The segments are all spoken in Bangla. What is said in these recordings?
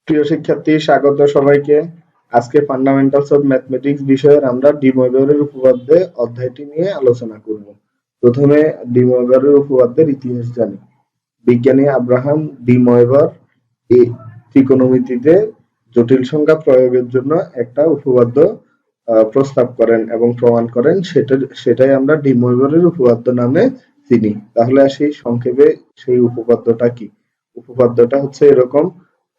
প্রিয় শিক্ষার্থী, স্বাগত সবাইকে। আজকে ফান্ডামেন্টালস অফ ম্যাথমেটিক্স বিষয়ের আমরা ডিময়ভরের উপপাদ্যে অধ্যায়টি নিয়ে আলোচনা করব। প্রথমে ডিময়ভরের উপপাদ্যের ইতিহাস জানি। বিজ্ঞানী আব্রাহাম ডিময়ভর এই ত্রিকোণমিতিতে জটিল সংখ্যা প্রয়োগের জন্য একটা উপপাদ্য প্রস্তাব করেন এবং প্রমাণ করেন। সেটাই আমরা ডিময়ভরের উপপাদ্য নামে চিনি। তাহলে আসি সংক্ষেপে সেই উপপাদ্যটা কি। উপপাদ্যটা হচ্ছে এরকম: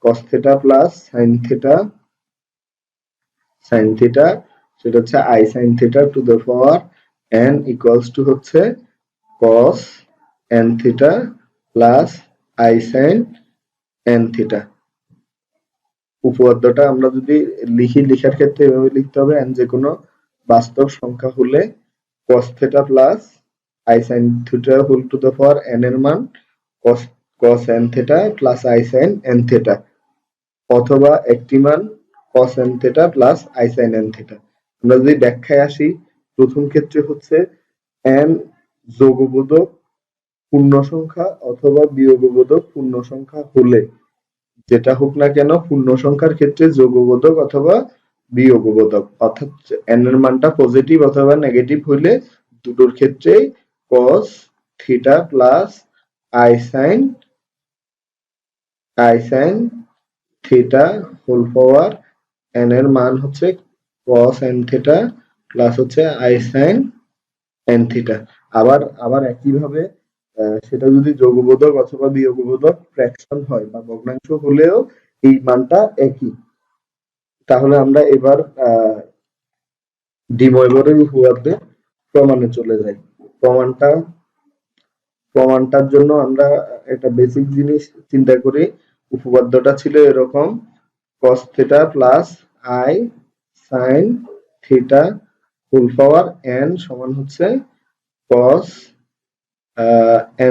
cos theta plus sin theta সেটা হচ্ছে I sin theta to the power n equals to হচ্ছে cos n theta plus I sin n theta। উপপাদ্যটা আমরা যদি লেখার ক্ষেত্রে এভাবে লিখতে হবে: n যে কোনো বাস্তব সংখ্যা হলে cos theta plus I sin theta whole to the power n এর মান cos n theta plus I sin n theta, অথবা একটি মান cos n theta plus I sin n theta। আমরা যদি ব্যাখ্যায় আসি, প্রথম ক্ষেত্রে হচ্ছে n যোগবোধক পূর্ণ সংখ্যা অথবা বিয়োগবোধক পূর্ণ সংখ্যা হলে, যেটা হোক না কেন পূর্ণ সংখ্যার ক্ষেত্রে যোগবোধক অথবা বিয়োগবোধক, অর্থাৎ n এর মানটা পজিটিভ অথবা নেগেটিভ হইলে দুটোর ক্ষেত্রেই cos theta plus I sin theta whole power n এর মান হচ্ছে cos n থিটা প্লাস হচ্ছে I sin n থিটা। আবার একইভাবে সেটা যদি যোগবোধক অথবা বিয়োগবোধক ফ্র্যাকশন হয় বা ভগ্নাংশ হলেও এই মানটা একই। তাহলে আমরা এবার ডিময়ভরের উপপাদ্যে প্রমাণে চলে যাই। প্রমাণটার জন্য আমরা একটা বেসিক জিনিস চিন্তা করি। উপপাদ্যটা ছিল এরকম: cos theta plus I sin theta whole power n সমান হচ্ছে cos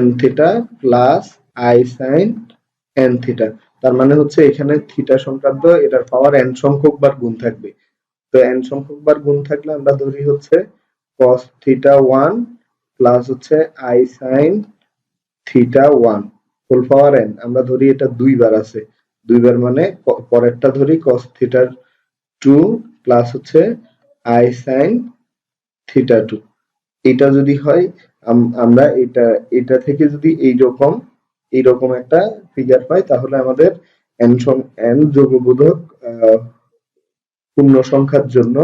n theta plus I sin n theta। তার মানে হচ্ছে এখানে থিটা সংক্রান্ত এটার পাওয়ার n সংখ্যক বার গুণ থাকবে। তো n সংখ্যক বার গুণ থাকলে আমরা ধরি হচ্ছে cos theta 1 প্লাস হচ্ছে I sin theta 1 whole power n। আমরা ধরি এটা দুইবার আছে, দুইবার মানে পরেরটা ধরি cos theta 2 প্লাস হচ্ছে I sin theta 2। এটা যদি হয়, আমরা এটা থেকে যদি এইরকম একটা ফিগার পাই, তাহলে আমাদের n যোগবোধক পূর্ণ সংখ্যার জন্য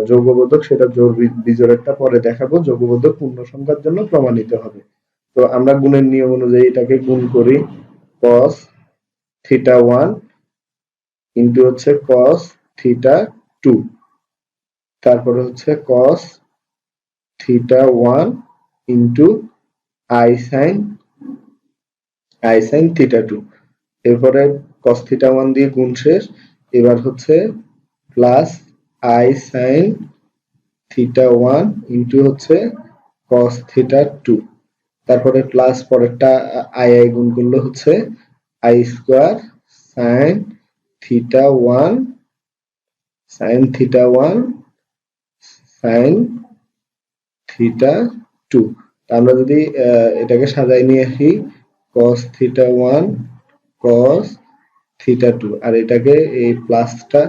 যোগবোধক, সেটা জোড় বিজোড়েরটা পরে দেখাবো, যোগবোধক পূর্ণ সংখ্যার জন্য প্রমাণিত হবে। তো আমরা গুণের নিয়ম অনুযায়ী এটাকে গুণ করি। cos theta 1 ইনটু হচ্ছে cos theta 2, তারপরে হচ্ছে cos theta 1 into I sin theta 2। এরপরে cos theta 1 দিয়ে গুণ শেষ। এবার হচ্ছে plus I sin theta 1 into হচ্ছে cos theta 2, তারপরে প্লাস পরেরটা I গুণ করলে হচ্ছে I square sin theta 1 sin theta 2। আমরা যদি এটাকে সাজাই নিয়ে আসি, cos theta 1 cos theta 2, আর এটাকে এই প্লাসটা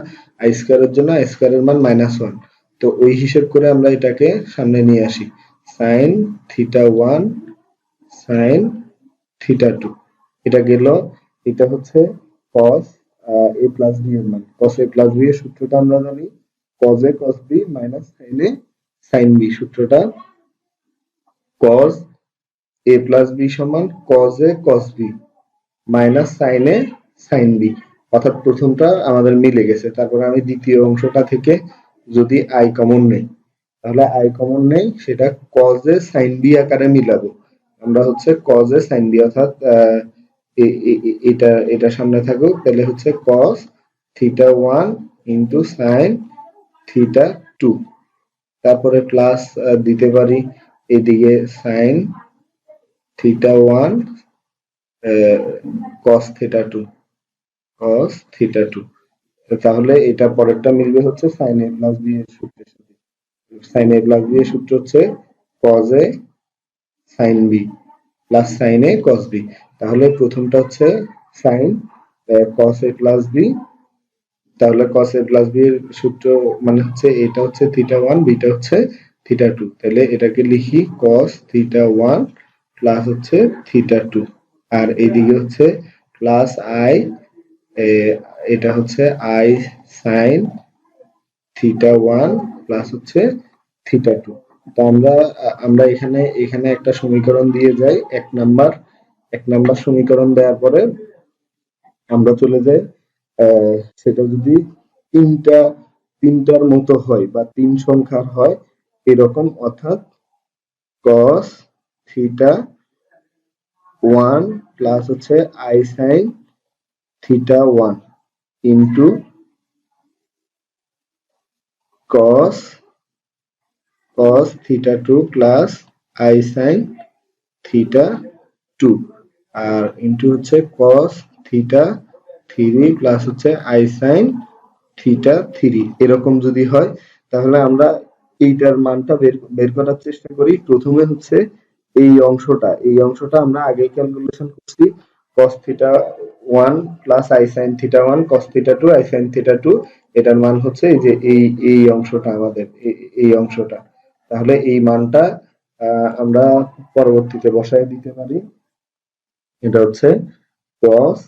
I স্কয়ারের জন্য I স্কয়ারের মান -1, তো ওই হিসাব করে আমরা এটাকে সামনে নিয়ে আসি sin theta 1 sin theta 2। এটা গেল, এটা হচ্ছে cos a plus b এর মান। cos a plus b এর সূত্রটা আমরা জানি, cos a cos b minus sin a sin b। সূত্রটা cos a plus b সমান cos a cos b minus sin a sin b, অর্থাৎ প্রথমটা আমাদের মিলে গেছে। তারপরে আমি দ্বিতীয় অংশটা থেকে যদি I কমন নেই, তাহলে I কমন নেই, সেটা cos a sin b আকারে মিলাবো। আমরা হচ্ছে cos a sin b, অর্থাৎ এটা সামনে থাকুক, তাহলে হচ্ছে cos theta 1 into sin theta 2, তারপরে প্লাস দিতে পারি এদিকে sin theta 1 cos theta 2 তাহলে এটা পরেরটা মিলবে হচ্ছে sin a plus b এর সূত্রের সাথে। sin a plus b এর সূত্র হচ্ছে cos a sin b plus sin a cos b। তাহলে প্রথমটা হচ্ছে sin, cos a plus b, তাহলে cos a plus b এর সূত্র মানে হচ্ছে এটা হচ্ছে θ1, বিটা হচ্ছে θ2, তাহলে এটাকে লিখি cos θ1 প্লাস হচ্ছে θ2, আর এইদিকে হচ্ছে প্লাস i, এটা হচ্ছে i sin θ1 প্লাস হচ্ছে θ2। তো আমরা এখানে একটা সমীকরণ দিয়ে যাই, এক নাম্বার সমীকরণ দেওয়ার পরে আমরা চলে যাই, সেটা যদি তিনটার মতো হয় বা তিন সংখ্যার হয় এরকম, অর্থাৎ cos θ1 প্লাস হচ্ছে i sin θ1 into cos θ2 plus i sin θ2, আর ইন্টু হচ্ছে cos θ3 প্লাস হচ্ছে i sin θ3। এরকম যদি হয় তাহলে আমরা এইটার মানটা বের করার চেষ্টা করি। প্রথমে হচ্ছে এই অংশটা আমরা আগে ক্যালকুলেশন করছি, cos θ1 plus i sin θ1 cos θ2 i sin θ2, এটার মান হচ্ছে এই যে এই অংশটা, আমাদের এই অংশটা। তাহলে এই মানটা আমরা পরবর্তীতে বসায় দিতে পারি। এটা হচ্ছে cos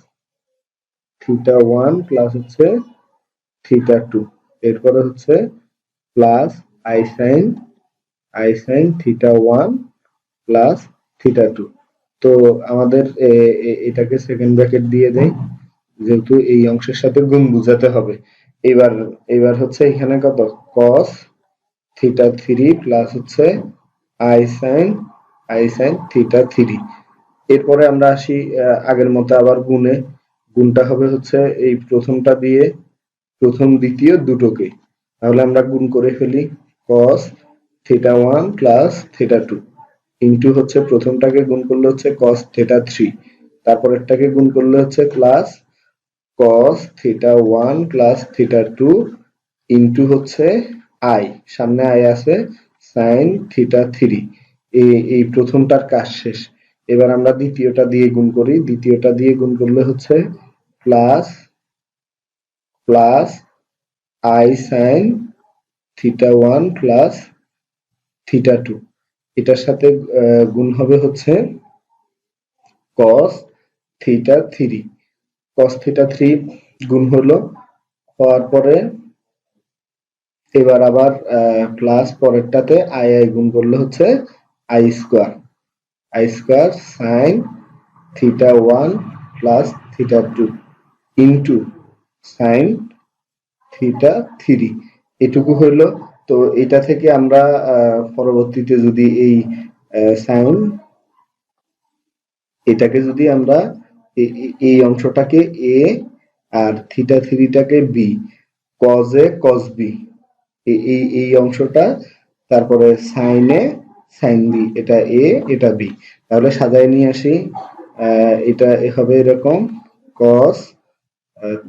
θ1 প্লাস হচ্ছে θ2, এরপরে হচ্ছে প্লাস i sin θ1 প্লাস θ2। তো আমাদের এটাকে সেকেন্ড ব্র্যাকেট দিয়ে দেই, যেহেতু এই অংশের সাথে গুণ বোঝাতে হবে। এবার হচ্ছে এখানে কত cos θ3 প্লাস হচ্ছে i sin θ3। এরপরে আমরা আসি আগের মতো আবার গুণটা হবে হচ্ছে এই প্রথমটা দিয়ে প্রথম দ্বিতীয় দুটোকে, তাহলে আমরা গুণ করে ফেলি cos θ1 প্লাস θ2 ইন্টু হচ্ছে প্রথমটাকে গুণ করলে হচ্ছে cos θ3, তারপরেরটাকে গুণ করলে হচ্ছে প্লাস cos θ1 প্লাস θ2 ইন্টু হচ্ছে i, সামনে i আছে sin θ3। এই প্রথমটার কাজ শেষ। এবার আমরা দ্বিতীয়টা দিয়ে গুণ করি, দ্বিতীয়টা দিয়ে গুণ করলে হচ্ছে প্লাস i sin θ1 প্লাস θ2, এটার সাথে গুণ হবে হচ্ছে cos θ3 গুণ হলো, হওয়ার পরে এবার আবার প্লাস পরেরটাতে i গুণ করলে হচ্ছে i square sin θ1 plus θ2 into sin θ3, এটুকু হইলো। তো এটা থেকে আমরা পরবর্তীতে যদি এই সাইন এটাকে যদি আমরা এই অংশটাকে a R θ3টাকে b, cos a cos b, এই অংশটা, তারপরে sin a sin b, এটা a এটা b, তাহলে সাজায় নিয়ে আসি। এটা হবে এরকম cos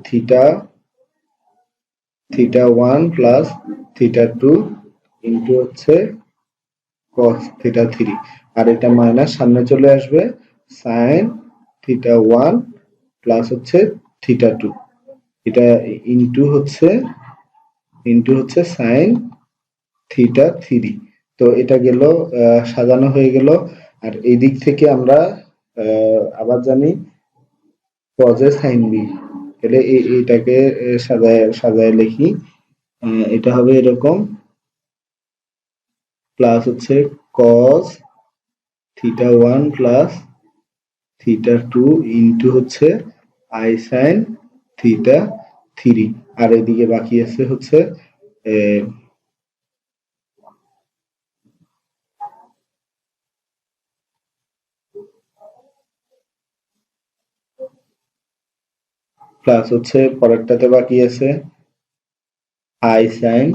θ1 প্লাস θ2 ইন্টু হচ্ছে cos θ3, আর এটা মাইনাস সামনে চলে আসবে sin θ1 প্লাস হচ্ছে θ2, এটা ইন্টু হচ্ছে sin θ3। তো এটা গেল, সাজানো হয়ে গেল। আর এই দিক থেকে আমরা আবার জানি cos a sin b, তাহলে এইটাকে সাজায় লিখি, এটা হবে এরকম প্লাস হচ্ছে cos θ1 প্লাস θ2 ইন্টু হচ্ছে i sin θ3, আর এদিকে বাকি আছে হচ্ছে প্লাস হচ্ছে পরেরটাতে বাকি আছে i sin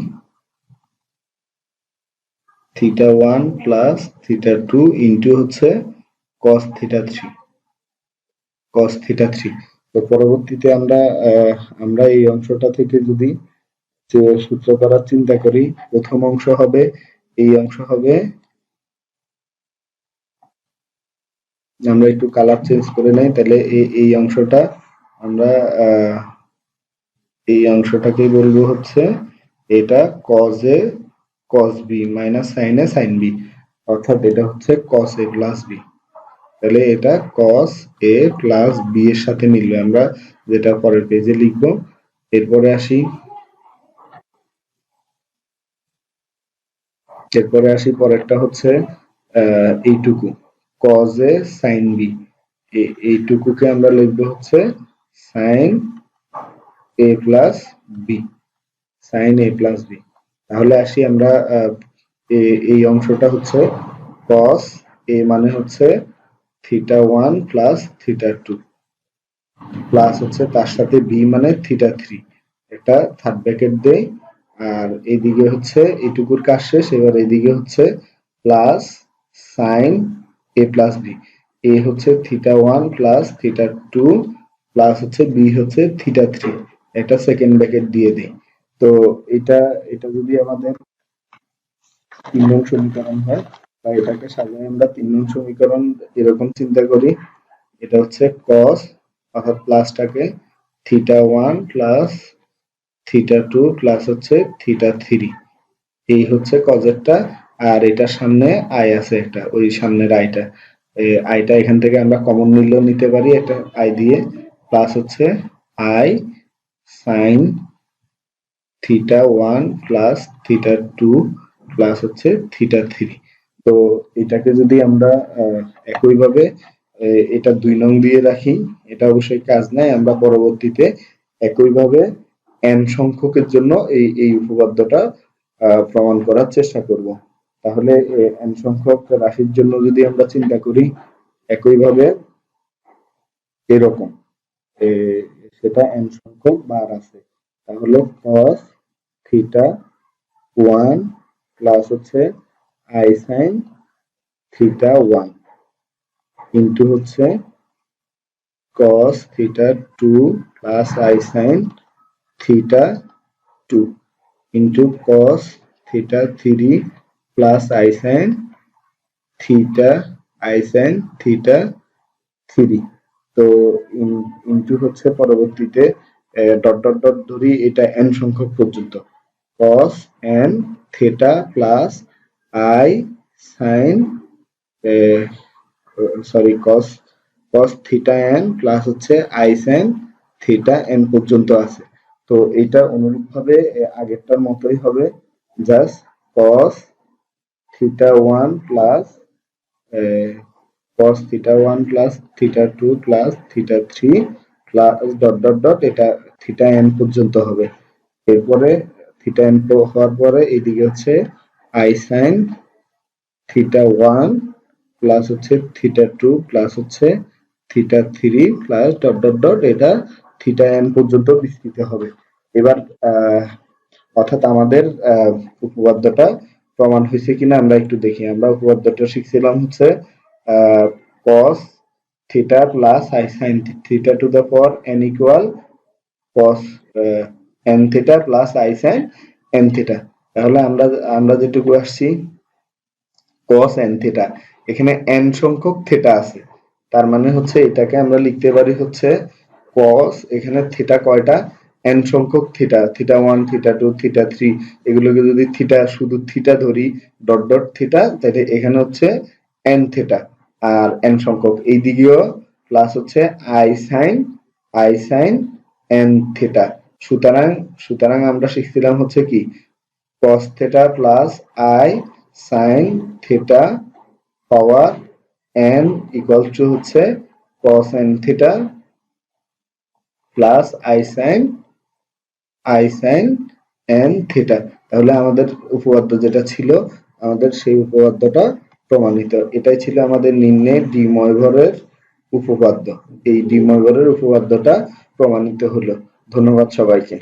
θ1 প্লাস θ2 ইন্টু হচ্ছে cos θ3। তো পরবর্তীতে আমরা এই অংশটা থেকে যদি সূত্র করার চিন্তা করি, প্রথম অংশ হবে এই অংশ হবে, আমরা একটু কালার চেঞ্জ করে নেই, তাহলে এই অংশটা আমরা এই অংশটাকে বলবো হচ্ছে এটা cos a cos b minus sin a sin b, অর্থাৎ এটা হচ্ছে cos a প্লাস b। তাহলে এটা cos a প্লাস b এর সাথে মিলবে, আমরা যেটা পরের পেজে লিখবো। এরপরে আসি পরেরটা হচ্ছে এইটুকু cos a sin b, এইটুকুকে আমরা লিখবো হচ্ছে sin a plus b, sin a plus b। তাহলে আসি আমরা এই অংশটা হচ্ছে cos a মানে হচ্ছে θ1 প্লাস θ2 প্লাস হচ্ছে তার সাথে b মানে θ3, এটা থার্ড ব্র্যাকেট দেই। আর এইদিকে হচ্ছে এইটুকুর কাজ শেষ, এবার এইদিকে হচ্ছে plus sin a plus b, a হচ্ছে θ1 প্লাস θ2 প্লাস হচ্ছে b হচ্ছে θ3, এটা সেকেন্ড ব্র্যাকেট দিয়ে দেই। তো এটা যদি আমাদের 3 নং সমীকরণ হয়, বা এটাকে সাজাই আমরা 3 নং সমীকরণ এরকম চিন্তা করি, এটা হচ্ছে cos অর্থাৎ প্লাসটাকে θ1 প্লাস θ2 প্লাস হচ্ছে θ3, এই হচ্ছে কজেরটা। আর এটার সামনে আই আছে একটা, ওই সামনের আইটা এখান থেকে আমরা কমন নিলেও নিতে পারি এটা আই দিয়ে, প্লাস হচ্ছে আই সাইন θ1 প্লাস θ2 প্লাস হচ্ছে θ3। তো এটাকে যদি আমরা একইভাবে এটা 2 নং দিয়ে রাখি, এটা অবশ্যই কাজ নাই, আমরা পরবর্তীতে একইভাবে n সংখ্যকের জন্য এই উপপাদ্যটা প্রমাণ করার চেষ্টা করব। তাহলে n সংখ্যক রাশির জন্য যদি আমরা চিন্তা করি একইভাবে এরকম, সেটা n সংখ্যক বার আছে, তাহলে cos θ1 প্লাস হচ্ছে i sin θ1 ইনটু হচ্ছে cos θ2 plus i sin θ2 into cos θ3 plus i sin θ3। তো ইনটু হচ্ছে পরবর্তীতে ডট ডট ডট ধরি, এটা n সংখ্যক পর্যন্ত cos n theta plus i sin cos theta n plus হচ্ছে i sin থিটা n পর্যন্ত আছে। তো এটা অনুরূপভাবে আগেরটার মতোই হবে, just cos θ1 plus cos θ1 plus θ2 plus θ3 plus dot dot dot, এটা থিটা n পর্যন্ত হবে। এরপরে থিটা n হওয়ার পরে এইদিকে হচ্ছে i sin θ1 প্লাস হচ্ছে θ2 প্লাস হচ্ছে θ3 প্লাস ডট ডট ডট, এটা থিটা n পর্যন্ত বিস্তৃত হবে। এবার অর্থাৎ আমাদের উপপাদ্যটা প্রমাণ হয়েছে কিনা আমরা একটু দেখি। আমরা উপপাদ্যটা শিখছিলাম হচ্ছে cos theta plus i sin theta to the power n equal cos n theta plus i sin n theta. তাহলে আমরা যেটুকু আসছি cos n থিটা, এখানে n সংখ্যক থিটা আছে, তার মানে হচ্ছে এটাকে আমরা লিখতে পারি হচ্ছে cos, এখানে থিটা কয়টা, n সংখ্যক থিটা, θ1 θ2 θ3, এগুলোকে যদি থিটা শুধু থিটা ধরি ডট ডট থিটা, তাহলে এখানে হচ্ছে n থিটা আর n সংখ্যক, এই দিকেও প্লাস হচ্ছে i sin n থিটা। সুতরাং আমরা শিখছিলাম হচ্ছে কি cos theta plus i sin theta power n equal to হচ্ছে cos n theta plus i sin n theta. তাহলে আমাদের উপপাদ্য যেটা ছিল, আমাদের সেই উপপাদ্যটা প্রমাণিত। এটাই ছিল আমাদের নিম্নের ডিময়ভরের উপপাদ্য। এই ডিময়ভরের উপপাদ্যটা প্রমাণিত হলো। ধন্যবাদ সবাইকে।